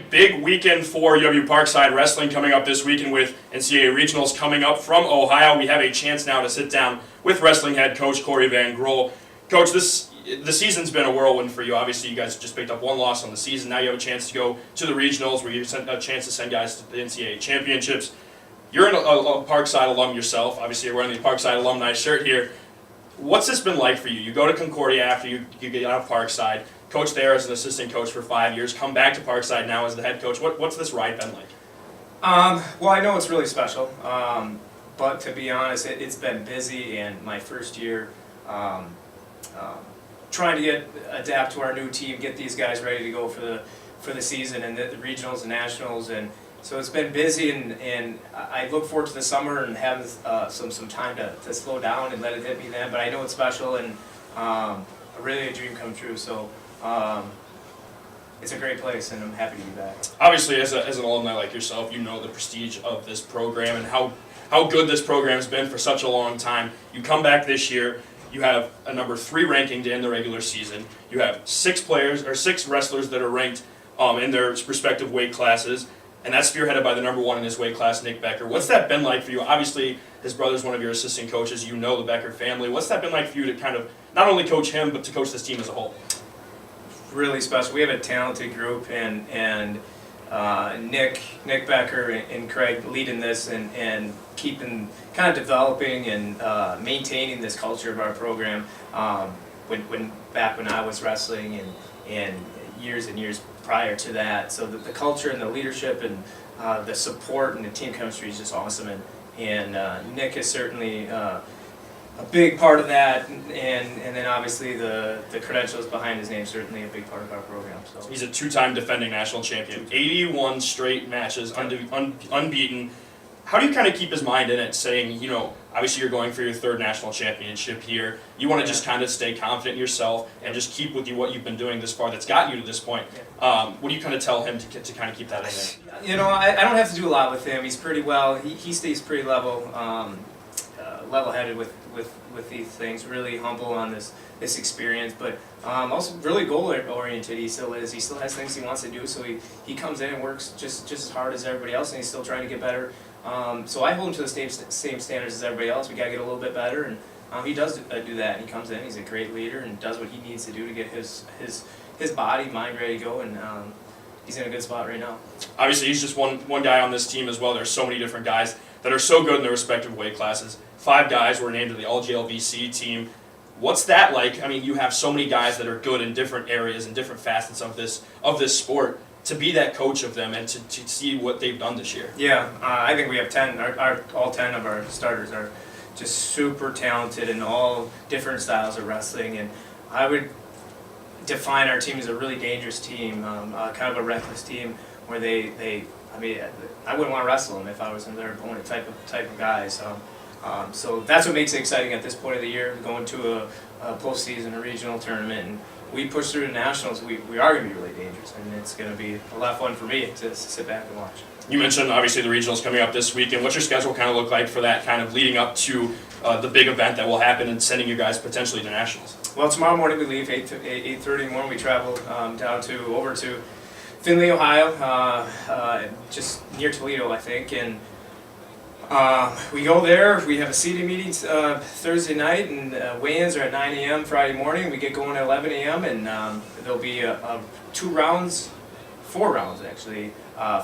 Big weekend for UW Parkside Wrestling coming up this weekend with NCAA Regionals coming up from Ohio. We have a chance now to sit down with wrestling head coach Corey VanGroll. Coach, the season's been a whirlwind for you. Obviously, you guys just picked up one loss on the season. Now you have a chance to go to the Regionals where you have a chance to send guys to the NCAA Championships. You're a Parkside alum yourself. Obviously, you're wearing the Parkside alumni shirt here. What's this been like for you? You go to Concordia after you get out of Parkside. Coach there as an assistant coach for 5 years, come back to Parkside now as the head coach. What's this ride been like? Well, I know it's really special, but to be honest, it's been busy, and my first year trying to adapt to our new team, get these guys ready to go for the season and the regionals and nationals, and so it's been busy, and I look forward to the summer and having some time to slow down and let it hit me then. But I know it's special and really a dream come true. So. It's a great place, and I'm happy to be back. Obviously, as an alumni like yourself, you know the prestige of this program and how good this program's been for such a long time. You come back this year, you have a number 3 ranking to end the regular season. You have 6 wrestlers that are ranked in their respective weight classes, and that's spearheaded by the number 1 in his weight class, Nick Becker. What's that been like for you? Obviously, his brother's one of your assistant coaches. You know the Becker family. What's that been like for you to kind of not only coach him, but to coach this team as a whole? Really special. We have a talented group, and Nick Becker and Craig leading this and keeping, kind of developing and maintaining this culture of our program. Back when I was wrestling and years prior to that, so the culture and the leadership and the support and the team chemistry is just awesome. And Nick is certainly a big part of that, and then obviously the credentials behind his name, certainly a big part of our program. So he's a 2-time defending national champion, 81 straight matches, unbeaten. How do you kind of keep his mind in it, saying, you know, obviously you're going for your 3rd national championship here. You want to just kind of stay confident in yourself and just keep with what you've been doing this far that's gotten you to this point. What do you kind of tell him to kind of keep that in there? You know, I don't have to do a lot with him. He's pretty well. He stays pretty level-headed with these things, really humble on this experience, but also really goal-oriented. He still is. He still has things he wants to do, so he comes in and works just as hard as everybody else, and he's still trying to get better. So I hold him to the same standards as everybody else. We got to get a little bit better, and he does do that. And he comes in. He's a great leader and does what he needs to do to get his body, mind ready to go, and he's in a good spot right now. Obviously, he's just one guy on this team as well. There's so many different guys that are so good in their respective weight classes. 5 guys were named to the All-JLVC team. What's that like? I mean, you have so many guys that are good in different areas and different facets of this sport. To be that coach of them and to see what they've done this year. Yeah, I think we have 10. All 10 of our starters are just super talented in all different styles of wrestling, and I would define our team as a really dangerous team, kind of a reckless team where I mean, I wouldn't want to wrestle them if I was their opponent type of guys. So that's what makes it exciting at this point of the year, going to a postseason, a regional tournament, and we push through the nationals. We are going to be really dangerous, and it's going to be a lot of fun for me to sit back and watch. You mentioned obviously the regionals coming up this weekend. What's your schedule kind of look like for that, kind of leading up to the big event that will happen and sending you guys potentially to nationals? Well, tomorrow morning we leave 8:30 in the morning. We travel over to Findlay, Ohio, just near Toledo, I think, and we go there. We have a seating meeting Thursday night, and weigh-ins are at 9 a.m. Friday morning. We get going at 11 a.m. and there'll be 4 rounds actually,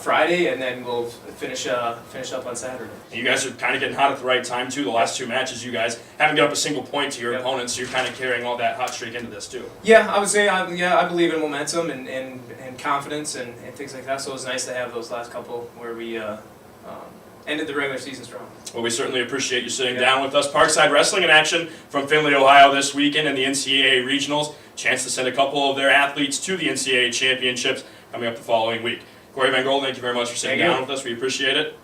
Friday, and then we'll finish up on Saturday. You guys are kind of getting hot at the right time too. The last 2 matches, you guys haven't got up a single point to your opponents, so you're kind of carrying all that hot streak into this too. Yeah, I would say I believe in momentum and confidence and things like that. So it was nice to have those last couple where we ended the regular season strong. Well, we certainly appreciate you sitting down with us. Parkside Wrestling in action from Findlay, Ohio this weekend in the NCAA Regionals. Chance to send a couple of their athletes to the NCAA Championships coming up the following week. Corey VanGroll, thank you very much for sitting down with us. We appreciate it.